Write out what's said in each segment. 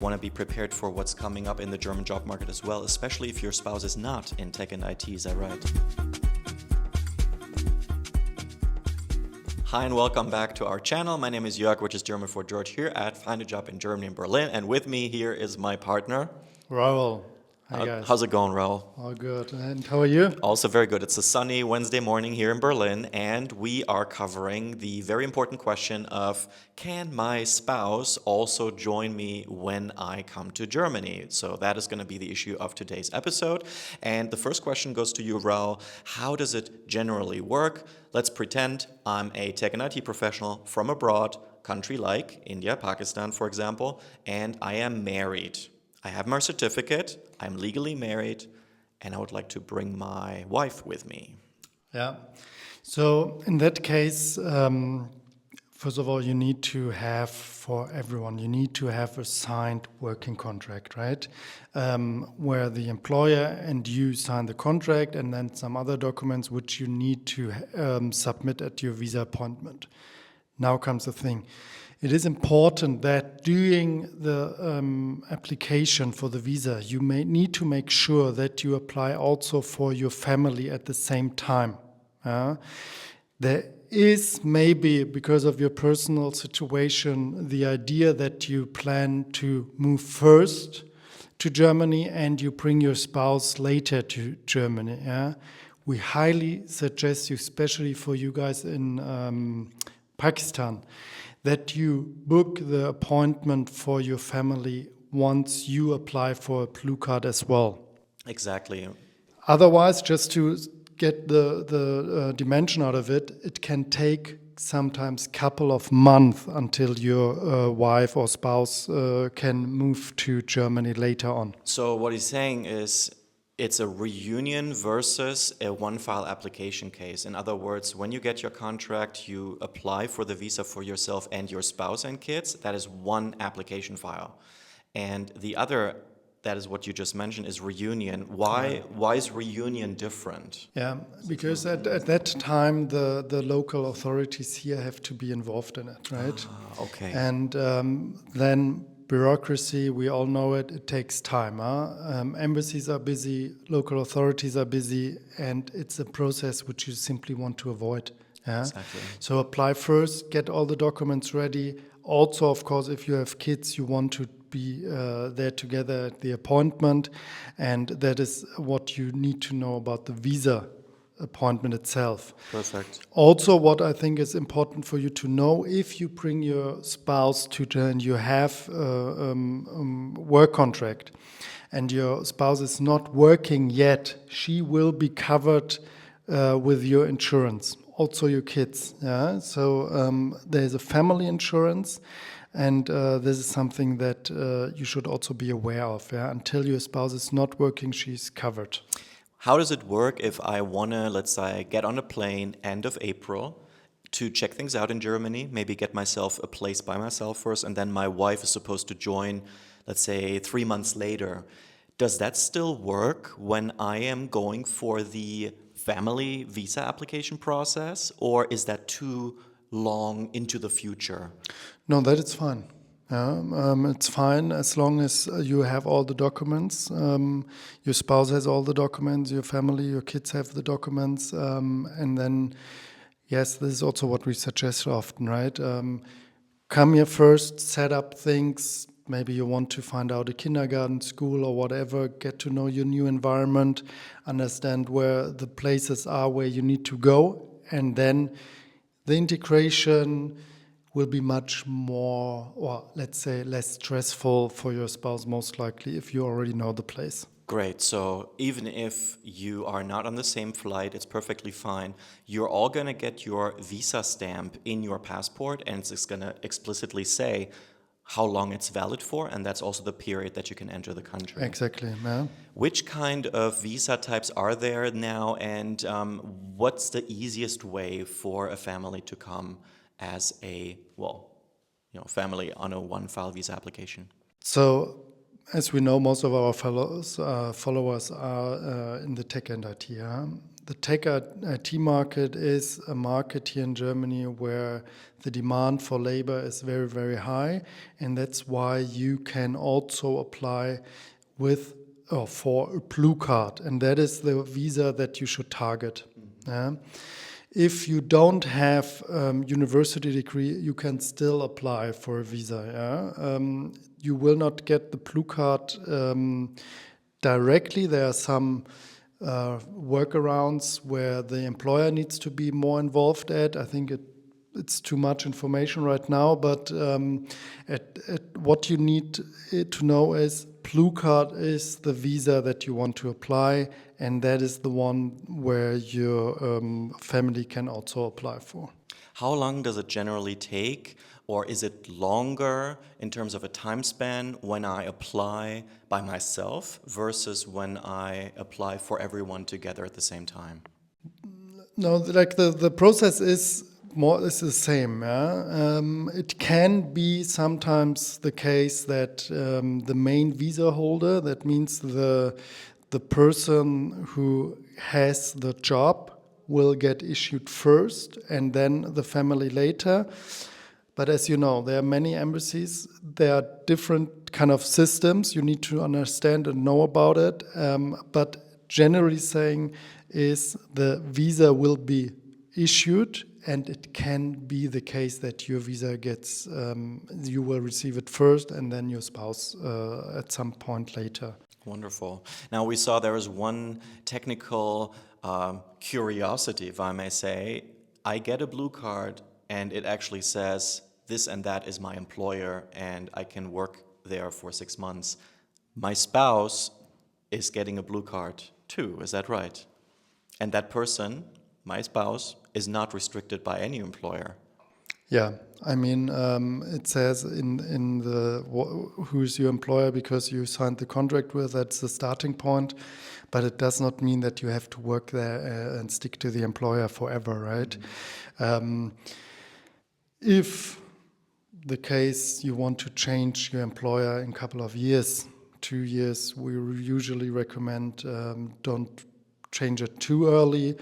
Want to be prepared for what's coming up in the German job market as well, especially if your spouse is not in tech and IT, is that right? Hi and welcome back to our channel. My name is Jörg, which is German for George, here at Find a Job in Germany in Berlin. And with me here is my partner, Raoul. Hi guys. How's it going, Raoul? All good. And how are you? Also very good. It's a sunny Wednesday morning here in Berlin, and we are covering the very important question of, can my spouse also join me when I come to Germany? So that is going to be the issue of today's episode. And the first question goes to you, Raoul. How does it generally work? Let's pretend I'm a tech and IT professional from abroad, country like India, Pakistan, for example, and I am married. I have my certificate, I'm legally married, and I would like to bring my wife with me. Yeah. So in that case, first of all, you need to have, for everyone, you need to have a signed working contract, right? Where the employer and you sign the contract, and then some other documents which you need to submit at your visa appointment. Now comes the thing. It is important that during the application for the visa, you may need to make sure that you apply also for your family at the same time. There is maybe, because of your personal situation, the idea that you plan to move first to Germany and you bring your spouse later to Germany. We highly suggest you, especially for you guys in Pakistan, that you book the appointment for your family once you apply for a blue card as well. Exactly. Otherwise, just to get the dimension out of it, it can take sometimes couple of months until your wife or spouse can move to Germany later on. So what he's saying is, it's a reunion versus a one-file application case. In other words, when you get your contract, you apply for the visa for yourself and your spouse and kids. That is one application file. And the other, that is what you just mentioned, is reunion. Why is reunion different? Yeah, because at that time, the local authorities here have to be involved in it, right? Okay. And then bureaucracy, we all know it, it takes time. Embassies are busy, local authorities are busy, and it's a process which you simply want to avoid. Exactly. So apply first, get all the documents ready. Also, of course, if you have kids, you want to be there together at the appointment, and that is what you need to know about the visa appointment itself. Perfect. Also, what I think is important for you to know, if you bring your spouse to and you have a work contract and your spouse is not working yet, she will be covered with your insurance, also your kids. So there's a family insurance, and this is something that you should also be aware of. Until your spouse is not working, she's covered. How does it work if I want to, let's say, get on a plane end of April to check things out in Germany, maybe get myself a place by myself first, and then my wife is supposed to join, let's say, 3 months later. Does that still work when I am going for the family visa application process, or is that too long into the future? No, that is fine. It's fine as long as you have all the documents. Your spouse has all the documents, your family, your kids have the documents. And then, yes, this is also what we suggest often, right? Come here first, set up things. Maybe you want to find out a kindergarten, school, or whatever, get to know your new environment, understand where the places are where you need to go. And then the integration will be much more, or let's say less stressful for your spouse, most likely, if you already know the place. Great. So even if you are not on the same flight, it's perfectly fine. You're all going to get your visa stamp in your passport, and it's going to explicitly say how long it's valid for, and that's also the period that you can enter the country. Exactly. Yeah. Which kind of visa types are there now, and what's the easiest way for a family to come as a, family on a one-file visa application? So, as we know, most of our followers are in the tech and IT. the tech IT market is a market here in Germany where the demand for labor is very, very high, and that's why you can also apply with or for a blue card, and that is the visa that you should target. Yeah. If you don't have university degree, you can still apply for a visa. Yeah? You will not get the blue card directly. There are some workarounds where the employer needs to be more involved at. I think it's too much information right now, but what you need to know is blue card is the visa that you want to apply, and that is the one where your family can also apply for. How long does it generally take, or is it longer in terms of a time span when I apply by myself versus when I apply for everyone together at the same time? No, like the process is the same. Yeah? It can be sometimes the case that the main visa holder, that means the person who has the job, will get issued first, and then the family later. But as you know, there are many embassies. There are different kind of systems. You need to understand and know about it. But generally saying is the visa will be issued, and it can be the case that your visa gets, you will receive it first, and then your spouse at some point later. Wonderful. Now, we saw there was one technical curiosity, if I may say. I get a blue card, and it actually says this and that is my employer, and I can work there for 6 months. My spouse is getting a blue card too, is that right? And that person, my spouse, is not restricted by any employer. Yeah, I mean, it says in the who's your employer because you signed the contract with. That's the starting point, but it does not mean that you have to work there and stick to the employer forever, right? If the case you want to change your employer in a couple of years, 2 years, we usually recommend don't change it too early.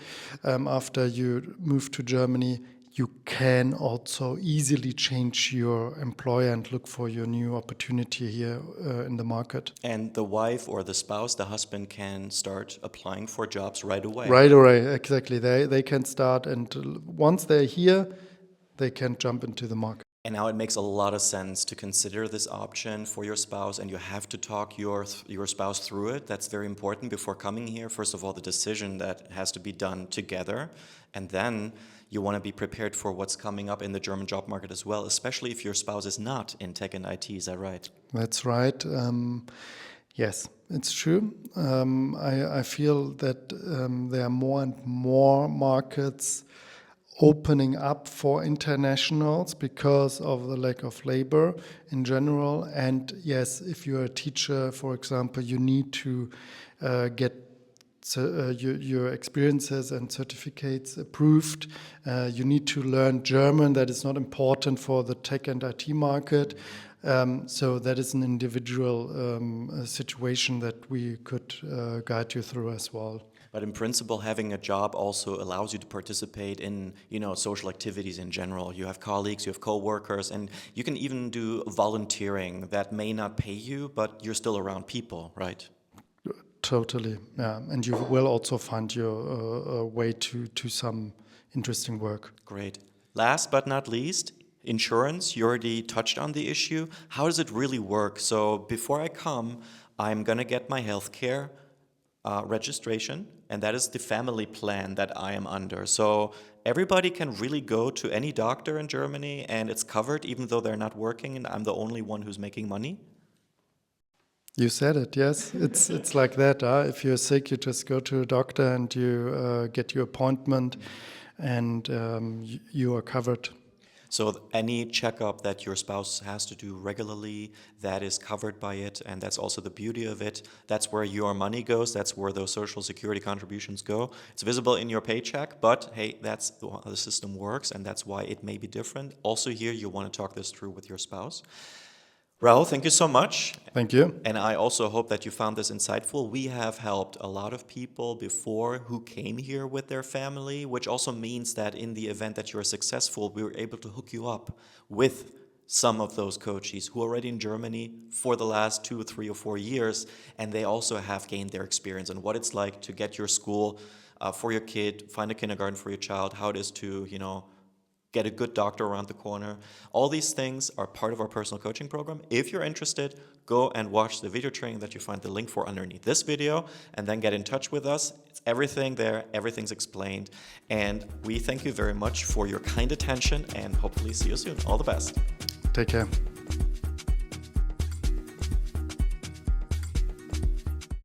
After you move to Germany, you can also easily change your employer and look for your new opportunity here in the market. And the wife or the spouse, the husband, can start applying for jobs right away. Right away, exactly. They can start, and once they're here, they can jump into the market. And now it makes a lot of sense to consider this option for your spouse, and you have to talk your spouse through it. That's very important before coming here. First of all, the decision that has to be done together, and then you want to be prepared for what's coming up in the German job market as well, especially if your spouse is not in tech and IT. Is that right? That's right. Yes, it's true. I feel that there are more and more markets opening up for internationals because of the lack of labor in general. And yes, if you're a teacher, for example, you need to get your experiences and certificates approved. You need to learn German. That is not important for the tech and IT market. So that is an individual situation that we could guide you through as well. But in principle, having a job also allows you to participate in, social activities in general. You have colleagues, you have co-workers, and you can even do volunteering that may not pay you, but you're still around people, right? Totally, yeah. And you will also find your way to some interesting work. Great. Last but not least, insurance. You already touched on the issue. How does it really work? So before I come, I'm going to get my healthcare registration, and that is the family plan that I am under. So everybody can really go to any doctor in Germany, and it's covered even though they're not working, and I'm the only one who's making money? You said it, yes. It's like that. If you're sick, you just go to a doctor and you get your appointment, and you are covered. So any checkup that your spouse has to do regularly, that is covered by it, and that's also the beauty of it. That's where your money goes. That's where those Social Security contributions go. It's visible in your paycheck, but hey, that's how the system works, and that's why it may be different. Also here, you want to talk this through with your spouse. Raoul, thank you so much. Thank you. And I also hope that you found this insightful. We have helped a lot of people before who came here with their family, which also means that in the event that you're successful, we were able to hook you up with some of those coaches who are already in Germany for the last 2, 3, or 4 years, and they also have gained their experience on what it's like to get your school for your kid, find a kindergarten for your child, how it is to, get a good doctor around the corner. All these things are part of our personal coaching program. If you're interested, go and watch the video training that you find the link for underneath this video, and then get in touch with us. It's everything there, everything's explained. And we thank you very much for your kind attention, and hopefully see you soon. All the best. Take care.